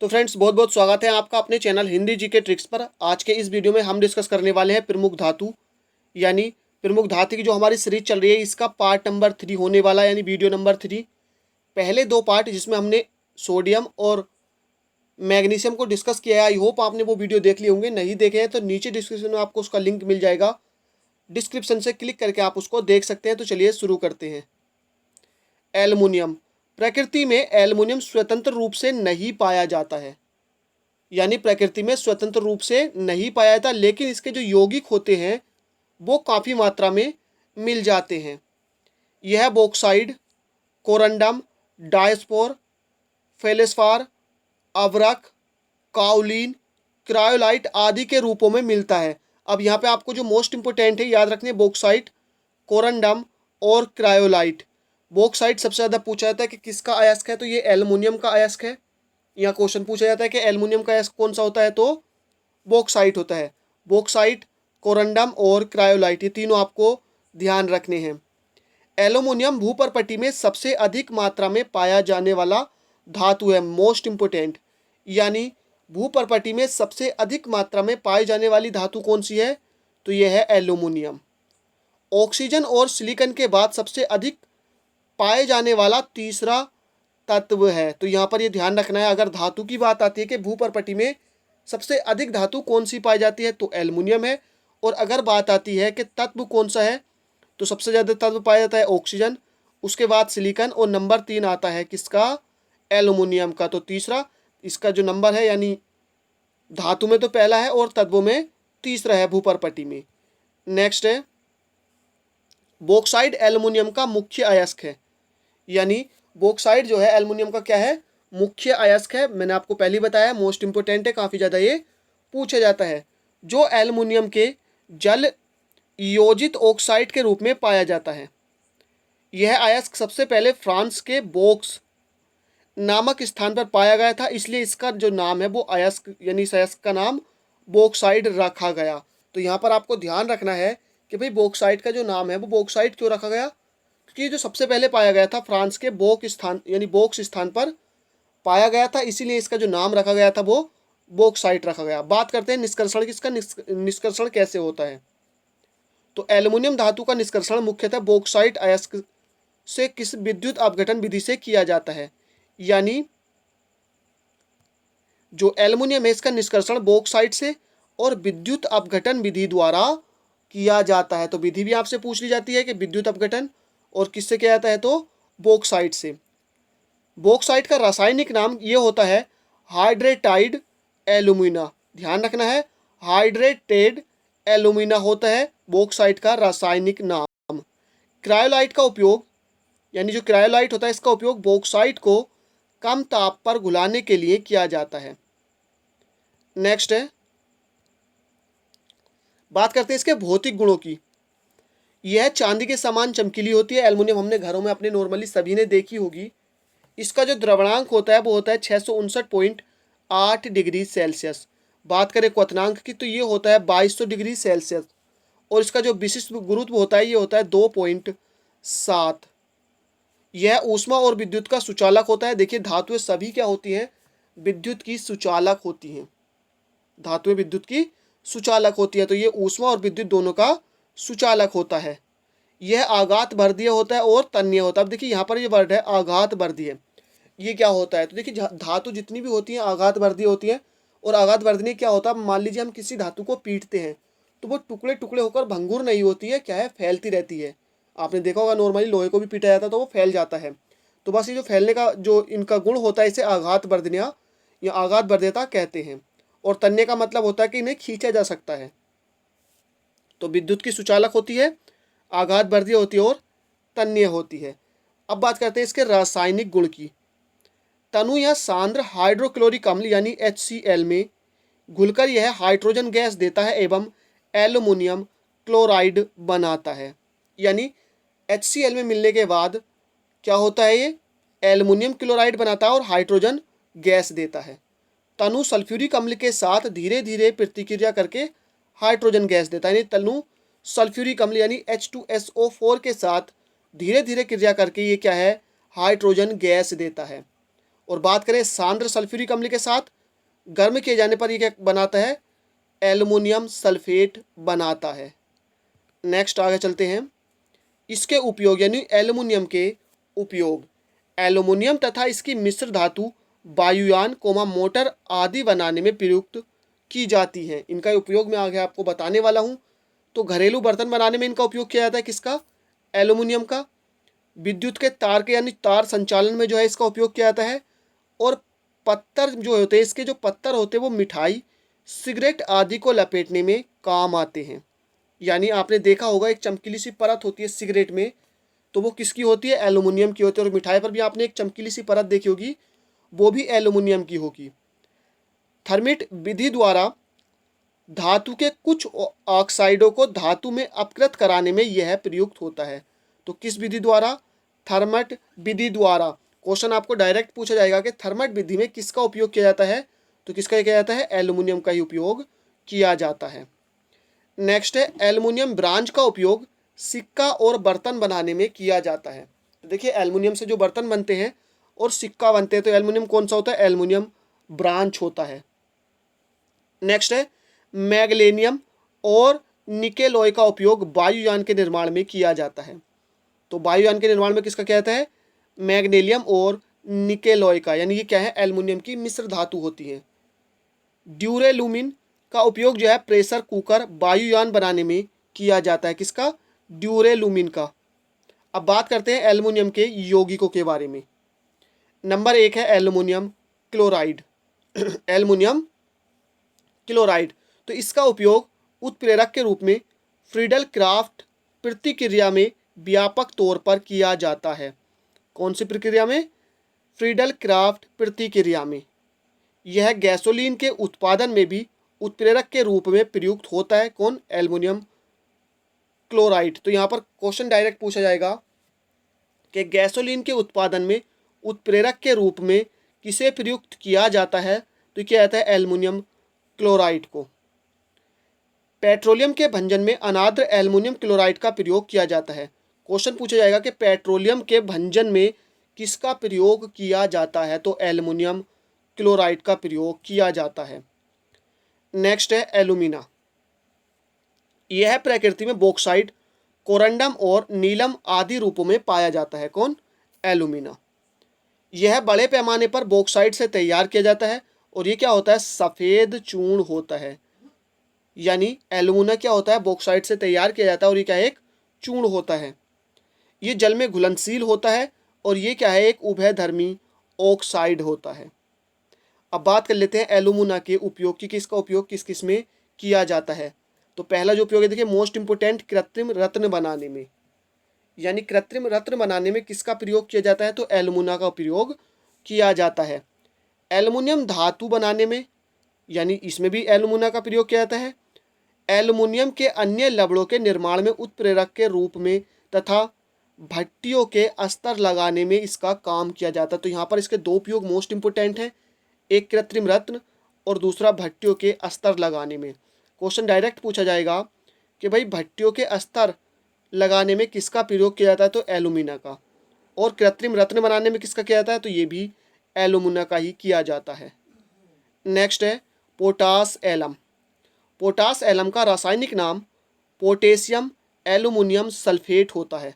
तो फ्रेंड्स बहुत बहुत स्वागत है आपका अपने चैनल हिंदी जीके ट्रिक्स पर। आज के इस वीडियो में हम डिस्कस करने वाले हैं प्रमुख धातु यानी प्रमुख धातु की जो हमारी सीरीज चल रही है इसका पार्ट नंबर 3 होने वाला है, यानी वीडियो नंबर 3। पहले दो पार्ट जिसमें हमने सोडियम और मैग्नीशियम को डिस्कस किया है, आई होप आपने वो वीडियो देख लिए होंगे। नहीं देखे हैं तो नीचे डिस्क्रिप्शन में आपको उसका लिंक मिल जाएगा, डिस्क्रिप्शन से क्लिक करके आप उसको देख सकते हैं। तो चलिए शुरू करते हैं। एल्युमिनियम। प्रकृति में एल्युमिनियम स्वतंत्र रूप से नहीं पाया जाता है, यानी प्रकृति में स्वतंत्र रूप से नहीं पाया जाता, लेकिन इसके जो यौगिक होते हैं वो काफ़ी मात्रा में मिल जाते हैं। यह बॉक्साइड, कोरंडम, डायस्पोर, फेलिस्फार, अवरक, काउलिन, क्रायोलाइट आदि के रूपों में मिलता है। अब यहाँ पे आपको जो मोस्ट इंपोर्टेंट है याद रखने, बॉक्साइट, कोरंडम और क्रायोलाइट। बॉक्साइट सबसे ज़्यादा पूछा जाता है कि किसका अयस्क है, तो ये एल्युमिनियम का अयस्क है। यहाँ क्वेश्चन पूछा जाता है कि एल्युमिनियम का अयस्क कौन सा होता है, तो बॉक्साइट होता है। बॉक्साइट, कोरंडम और क्रायोलाइट ये तीनों आपको ध्यान रखने हैं। एल्युमिनियम भूपर्पटी में सबसे अधिक मात्रा में पाया जाने वाला धातु है, मोस्ट इंपोर्टेंट। यानी भूपर्पटी में सबसे अधिक मात्रा में पाई जाने वाली धातु कौन सी है, तो यह है एल्युमिनियम। ऑक्सीजन और सिलिकॉन के बाद सबसे अधिक पाए जाने वाला तीसरा तत्व है। तो यहाँ पर ये ध्यान रखना है, अगर धातु की बात आती है कि भूपर्पटी में सबसे अधिक धातु कौन सी पाई जाती है, तो एल्युमिनियम है। और अगर बात आती है कि तत्व कौन सा है, तो सबसे ज़्यादा तत्व पाया जाता है ऑक्सीजन, उसके बाद सिलिकॉन और नंबर 3 आता है किसका, एल्युमिनियम का। तो तीसरा इसका जो नंबर है, यानी धातु में तो पहला है और तत्वों में तीसरा है भूपर्पटी में। नेक्स्ट है बॉक्साइट, एल्युमिनियम का मुख्य अयस्क है। यानी बॉक्साइट जो है एल्युमिनियम का क्या है, मुख्य अयस्क है। मैंने आपको पहले ही बताया, मोस्ट इंपोर्टेंट है, काफ़ी ज़्यादा ये पूछा जाता है। जो एल्युमिनियम के जल योजित ऑक्साइड के रूप में पाया जाता है। यह अयस्क सबसे पहले फ्रांस के बोक्स नामक स्थान पर पाया गया था, इसलिए इसका जो नाम है वो अयस्क, यानी इस अयस्क का नाम बॉक्साइट रखा गया। तो यहाँ पर आपको ध्यान रखना है कि भाई बॉक्साइट का जो नाम है वो बॉक्साइट क्यों रखा गया, क्योंकि ये जो सबसे पहले पाया गया था फ्रांस के बोक स्थान यानी बोक्स स्थान पर पाया गया था, इसीलिए इसका जो नाम रखा गया था वो बॉक्साइट रखा गया। बात करते हैं निष्कर्षण की, इसका निष्कर्षण कैसे होता है। तो एल्युमिनियम धातु का निष्कर्षण मुख्यतः बॉक्साइट अयस्क से किस विद्युत अपघटन विधि से किया जाता है। यानी जो एल्युमिनियम है इसका निष्कर्षण बॉक्साइट से और विद्युत अपघटन विधि द्वारा किया जाता है। तो विधि भी आपसे पूछ ली जाती है कि विद्युत अपघटन और किससे किया जाता है, तो बॉक्साइट से। बॉक्साइट का रासायनिक नाम ये होता है हाइड्रेटाइड एल्यूमिना। ध्यान रखना है, हाइड्रेटेड एल्यूमिना होता है बॉक्साइट का रासायनिक नाम। क्रायोलाइट का उपयोग, यानी जो क्रायोलाइट होता है इसका उपयोग बॉक्साइट को कम ताप पर घुलाने के लिए किया जाता है। नेक्स्ट है, बात करते हैं इसके भौतिक गुणों की। यह चांदी के समान चमकीली होती है। एल्युमिनियम हमने घरों में अपने नॉर्मली सभी ने देखी होगी। इसका जो द्रवणांक होता है वो होता है 659.8 डिग्री सेल्सियस। बात करें क्वथनांक की तो ये होता है 2200 डिग्री सेल्सियस। और इसका जो विशिष्ट गुरुत्व होता है ये होता है 2.7। यह ऊष्मा और विद्युत का सुचालक होता है। देखिए धातुएं सभी क्या होती हैं, विद्युत की सुचालक होती हैं। धातुएं विद्युत की सुचालक होती है, तो ये ऊष्मा और विद्युत दोनों का सुचालक होता है। यह आघात वर्धीय होता है और तन्य होता है। अब देखिए यहाँ पर ये वर्ड है आघात वर्धीय, ये क्या होता है, तो देखिए धातु जितनी भी होती हैं आघात वर्धीय होती हैं। और आघात वर्धनीय क्या होता है, मान लीजिए हम किसी धातु को पीटते हैं तो वो टुकड़े टुकड़े होकर भंगुर नहीं होती है, क्या है, फैलती रहती है। आपने देखा होगा नॉर्मली लोहे को भी पीटा जाता है तो वो फैल जाता है। तो बस ये जो फैलने का जो इनका गुण होता है इसे आघात वर्धनीय या आघात वर्धीयता कहते हैं। और तन्य का मतलब होता है कि इन्हें खींचा जा सकता है। तो विद्युत की सुचालक होती है, आघात वर्धीय होती है और तन्य होती है। अब बात करते हैं इसके रासायनिक गुण की। तनु या सांद्र हाइड्रोक्लोरिक अम्ल यानी HCl में घुलकर यह हाइड्रोजन गैस देता है एवं एल्युमिनियम क्लोराइड बनाता है। यानी HCl में मिलने के बाद क्या होता है, ये एल्युमिनियम क्लोराइड बनाता है और हाइड्रोजन गैस देता है। तनु सल्फ्यूरिक अम्ल के साथ धीरे धीरे प्रतिक्रिया करके हाइड्रोजन गैस देता है। यानी तनु सल्फ्यूरिक अम्ल यानी H2SO4 के साथ धीरे धीरे क्रिया करके ये क्या है, हाइड्रोजन गैस देता है। और बात करें सांद्र सल्फ्यूरिक अम्ल के साथ गर्म किए जाने पर ये क्या बनाता है, एल्युमिनियम सल्फेट बनाता है। नेक्स्ट आगे चलते हैं। इसके उपयोग यानी एल्युमिनियम के उपयोग, एल्युमिनियम तथा इसकी मिश्र धातु वायुयान मोटर आदि बनाने में प्रयुक्त की जाती हैं। इनका उपयोग मैं आगे आपको बताने वाला हूँ। तो घरेलू बर्तन बनाने में इनका उपयोग किया जाता है, किसका, एल्युमिनियम का। विद्युत के तार के यानी तार संचालन में जो है इसका उपयोग किया जाता है। और पत्थर जो होते हैं, इसके जो पत्थर होते हैं वो मिठाई, सिगरेट आदि को लपेटने में काम आते हैं। यानी आपने देखा होगा एक चमकीली सी परत होती है सिगरेट में, तो वो किसकी होती है, एल्युमिनियम की होती है। और मिठाई पर भी आपने एक चमकीली सी परत देखी होगी, वो भी एल्युमिनियम की होगी। थर्मिट विधि द्वारा धातु के कुछ ऑक्साइडों को धातु में अपकृत कराने में यह प्रयुक्त होता है। तो किस विधि द्वारा, थर्मट विधि द्वारा। क्वेश्चन आपको डायरेक्ट पूछा जाएगा कि थर्मट विधि में किसका उपयोग किया जाता है, तो किसका किया जाता है, एल्युमिनियम का ही उपयोग किया जाता है। नेक्स्ट है, एल्युमिनियम ब्रांच का उपयोग सिक्का और बर्तन बनाने में किया जाता है। तो देखिए एल्युमिनियम से जो बर्तन बनते हैं और सिक्का बनते हैं, तो एल्युमिनियम कौन सा होता है, एल्युमिनियम ब्रांच होता है। नेक्स्ट है, मैग्नीशियम और निकेलॉय का उपयोग वायुयान के निर्माण में किया जाता है। तो वायुयान के निर्माण में किसका किया जाता है, मैग्नीशियम और निकेलॉय का, यानी ये क्या है, एल्युमिनियम की मिश्र धातु होती है। ड्यूरेलुमिन का उपयोग जो है प्रेशर कुकर वायुयान बनाने में किया जाता है, किसका, ड्यूरेलुमिन का। अब बात करते हैं एल्युमिनियम के यौगिकों के बारे में। नंबर 1 है एल्युमिनियम क्लोराइड। एल्युमिनियम क्लोराइड, तो इसका उपयोग उत्प्रेरक के रूप में फ्रीडल क्राफ्ट प्रतिक्रिया में व्यापक तौर पर किया जाता है। कौन सी प्रक्रिया में, फ्रीडल क्राफ्ट प्रतिक्रिया में। यह गैसोलीन के उत्पादन में भी उत्प्रेरक के रूप में प्रयुक्त होता है। कौन, एल्युमिनियम क्लोराइड। तो यहाँ पर क्वेश्चन डायरेक्ट पूछा जाएगा कि गैसोलीन के उत्पादन में उत्प्रेरक के रूप में किसे प्रयुक्त किया जाता है, तो क्या जाता है, एल्युमिनियम क्लोराइड को। पेट्रोलियम के भंजन में अनाद्र एल्युमिनियम क्लोराइड का प्रयोग किया जाता है। क्वेश्चन पूछा जाएगा कि पेट्रोलियम के भंजन में किसका प्रयोग किया जाता है, तो एल्युमिनियम क्लोराइड का प्रयोग किया जाता है। नेक्स्ट है एल्यूमिना। यह प्रकृति में बॉक्साइट, कोरंडम और नीलम आदि रूपों में पाया जाता है। कौन, एल्यूमिना। यह बड़े पैमाने पर बॉक्साइट से तैयार किया जाता है और ये क्या होता है, सफ़ेद चूर्ण होता है। यानी एल्यूमिना क्या होता है, बॉक्साइट से तैयार किया जाता है और ये क्या है, एक चूर्ण होता है। ये जल में घुलनशील होता है और ये क्या है, एक उभयधर्मी ऑक्साइड होता है। अब बात कर लेते हैं एल्यूमिना के उपयोग की, किसका उपयोग किस किस में किया जाता है। तो पहला जो उपयोग है देखिए, मोस्ट इंपोर्टेंट, कृत्रिम रत्न बनाने में। यानी कृत्रिम रत्न बनाने में किसका प्रयोग किया जाता है, तो एल्यूमिना का प्रयोग किया जाता है। एल्युमिनियम धातु बनाने में, यानी इसमें भी एल्यूमिना का प्रयोग किया जाता है। एल्युमिनियम के अन्य लवणों के निर्माण में उत्प्रेरक के रूप में तथा भट्टियों के अस्तर लगाने में इसका काम किया जाता है। तो यहाँ पर इसके दो उपयोग मोस्ट इंपोर्टेंट हैं, एक कृत्रिम रत्न और दूसरा भट्टियों के अस्तर लगाने में। क्वेश्चन डायरेक्ट पूछा जाएगा कि भाई भट्टियों के अस्तर लगाने में किसका प्रयोग किया जाता है, तो एल्यूमिना का। और कृत्रिम रत्न बनाने में किसका किया जाता है, तो ये भी एल्यूमिना का ही किया जाता है। नेक्स्ट है पोटास एलम। पोटास एलम का रासायनिक नाम पोटेशियम एल्यूमिनियम सल्फेट होता है।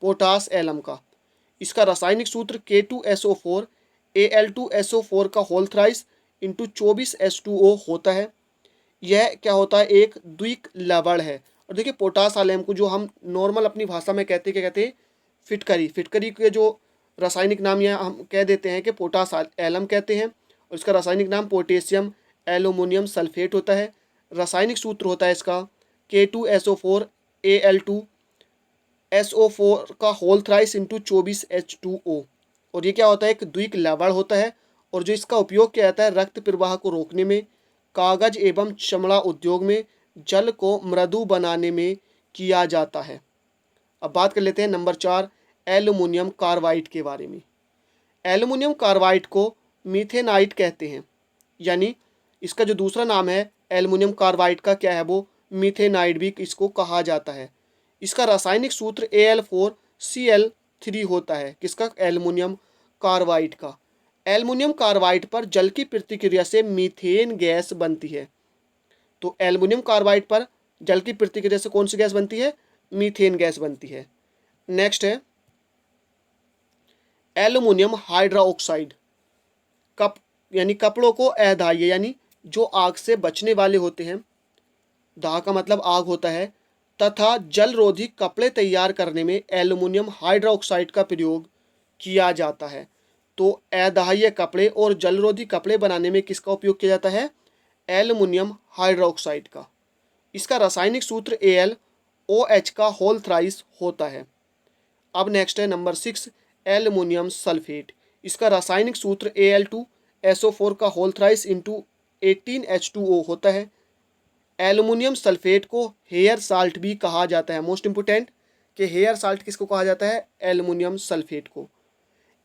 पोटास एलम का, इसका रासायनिक सूत्र K2SO4 Al2SO4 का होल थ्राइस इंटू 24H2O होता है। यह क्या होता है, एक द्विक लवण है। और देखिए पोटास एलम को जो हम नॉर्मल अपनी भाषा में कहते हैं, क्या कहते हैं, फिटकरी। फिटकरी के जो रासायनिक नाम यह हम कह देते हैं कि पोटास एलम कहते हैं और इसका रासायनिक नाम पोटेशियम एल्यूमिनियम सल्फेट होता है। रासायनिक सूत्र होता है इसका K2SO4 Al2SO4 का होल थ्राइस इंटू 24H2O। और ये क्या होता है, एक द्विक लवण होता है और जो इसका उपयोग किया जाता है रक्त प्रवाह को रोकने में, कागज एवं चमड़ा उद्योग में, जल को मृदु बनाने में किया जाता है। अब बात कर लेते हैं नंबर 4 एल्युमिनियम कार्बाइड के बारे में। एल्युमिनियम कार्बाइड को मीथेनाइट कहते हैं, यानी इसका जो दूसरा नाम है एल्युमिनियम कार्बाइड का क्या है, वो मीथेनाइट भी इसको कहा जाता है। इसका रासायनिक सूत्र Al4Cl3 होता है, किसका, एल्युमिनियम कार्बाइड का। एल्युमिनियम कार्बाइड पर जल की प्रतिक्रिया से मीथेन गैस बनती है। तो एल्युमिनियम कार्बाइड पर जल की प्रतिक्रिया से कौन सी गैस बनती है? मीथेन गैस बनती है। नेक्स्ट है एल्युमिनियम हाइड्रोक्साइड। कप यानी कपड़ों को अधाह्य यानी जो आग से बचने वाले होते हैं, दाह का मतलब आग होता है, तथा जल रोधी कपड़े तैयार करने में एल्युमिनियम हाइड्रोक्साइड का प्रयोग किया जाता है। तो अदाह्य कपड़े और जल रोधी कपड़े बनाने में किसका उपयोग किया जाता है? एल्युमिनियम हाइड्रोक्साइड का। इसका रासायनिक सूत्र AlOH का होल थ्राइस होता है। अब नेक्स्ट है नंबर 6 एल्युमिनियम सल्फेट। इसका रासायनिक सूत्र Al2SO4 का होल थ्राइस इंटू 18H2O होता है। एल्युमिनियम सल्फेट को हेयर साल्ट भी कहा जाता है। मोस्ट इंपोर्टेंट कि हेयर साल्ट किसको कहा जाता है? एल्युमिनियम सल्फेट को।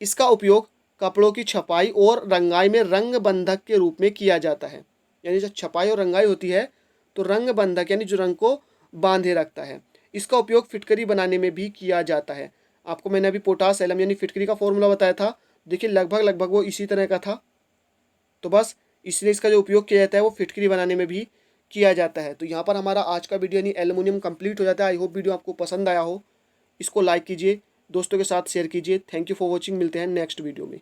इसका उपयोग कपड़ों की छपाई और रंगाई में रंग बंधक के रूप में किया जाता है। यानी जब छपाई और रंगाई होती है तो रंग बंधक यानी जो रंग को बांधे रखता है। इसका उपयोग फिटकरी बनाने में भी किया जाता है। आपको मैंने अभी पोटास एलम यानी फिटकरी का फॉर्मूला बताया था, देखिए लगभग वो इसी तरह का था। तो बस इसलिए इसका जो उपयोग किया जाता है वो फिटकरी बनाने में भी किया जाता है। तो यहाँ पर हमारा आज का वीडियो यानी एल्युमिनियम कंप्लीट हो जाता है। आई होप वीडियो आपको पसंद आया हो। इसको लाइक कीजिए, दोस्तों के साथ शेयर कीजिए। Thank you for watching. मिलते हैं नेक्स्ट वीडियो में।